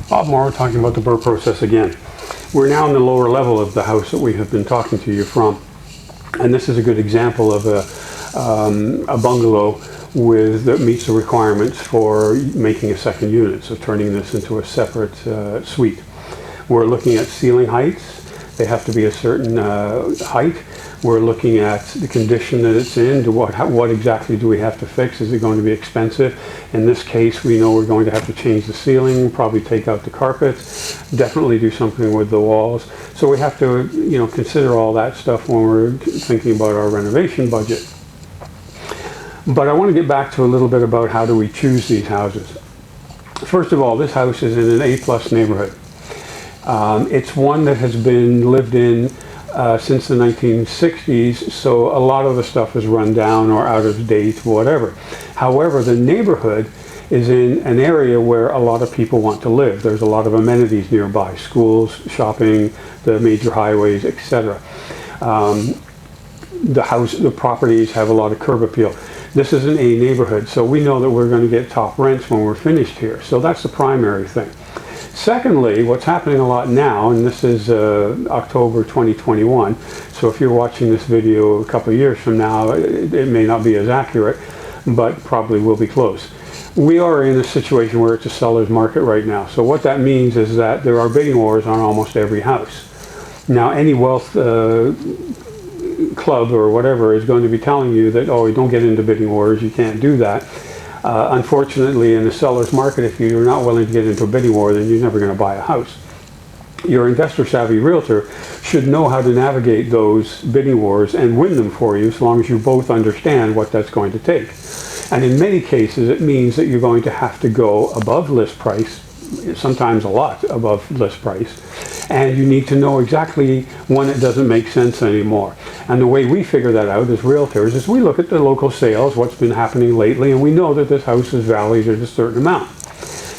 Bob Moore talking about the BRRRR process again. We're now in the lower level of the house that we have been talking to you from. And this is a good example of a bungalow that meets the requirements for making a second unit, so turning this into a separate suite. We're looking at ceiling heights. They have to be a certain height. We're looking at the condition that it's in. What exactly do we have to fix? Is it going to be expensive? In this case, we know we're going to have to change the ceiling, probably take out the carpets, definitely do something with the walls. So we have to, consider all that stuff when we're thinking about our renovation budget. But I want to get back to a little bit about how do we choose these houses. First of all, this house is in an A+ neighborhood. It's one that has been lived in since the 1960s, so a lot of the stuff is run down or out of date, whatever. However, the neighborhood is in an area where a lot of people want to live. There's a lot of amenities nearby, schools, shopping, the major highways, etc. The properties have a lot of curb appeal. This is an A neighborhood, so we know that we're going to get top rents when we're finished here. So that's the primary thing. Secondly, what's happening a lot now, and this is October 2021, so if you're watching this video a couple of years from now, it may not be as accurate, but probably will be close. We are in a situation where it's a seller's market right now. So what that means is that there are bidding wars on almost every house. Now, any wealth club or whatever is going to be telling you that, oh, don't get into bidding wars, you can't do that. Unfortunately, in the seller's market, if you're not willing to get into a bidding war, then you're never going to buy a house. Your investor-savvy realtor should know how to navigate those bidding wars and win them for you, as long as you both understand what that's going to take. And in many cases, it means that you're going to have to go above list price, sometimes a lot above list price, and you need to know exactly when it doesn't make sense anymore. And the way we figure that out as realtors is we look at the local sales, what's been happening lately, and we know that this house is valued at a certain amount.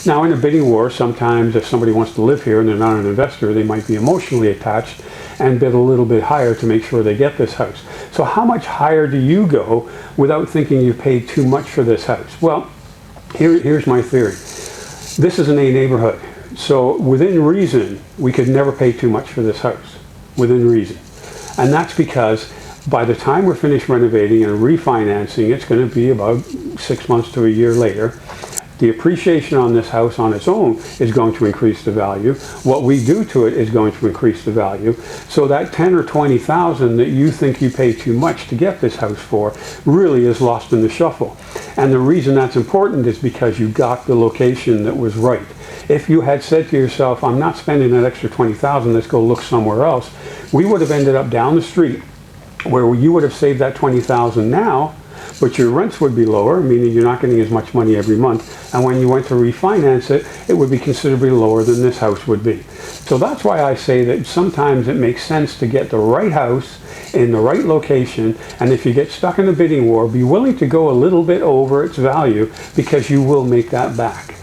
Now, in a bidding war, sometimes if somebody wants to live here and they're not an investor, they might be emotionally attached and bid a little bit higher to make sure they get this house. So how much higher do you go without thinking you've paid too much for this house? Well, here's my theory. This is an A neighborhood. So within reason, we could never pay too much for this house, within reason. And that's because by the time we're finished renovating and refinancing, it's going to be about 6 months to a year later. The appreciation on this house on its own is going to increase the value. What we do to it is going to increase the value. So that 10 or 20,000 that you think you pay too much to get this house for really is lost in the shuffle. And the reason that's important is because you got the location that was right. If you had said to yourself, I'm not spending that extra 20,000, let's go look somewhere else, we would have ended up down the street where you would have saved that 20,000 now, but your rents would be lower, meaning you're not getting as much money every month. And when you went to refinance it, it would be considerably lower than this house would be. So that's why I say that sometimes it makes sense to get the right house in the right location. And if you get stuck in a bidding war, be willing to go a little bit over its value, because you will make that back.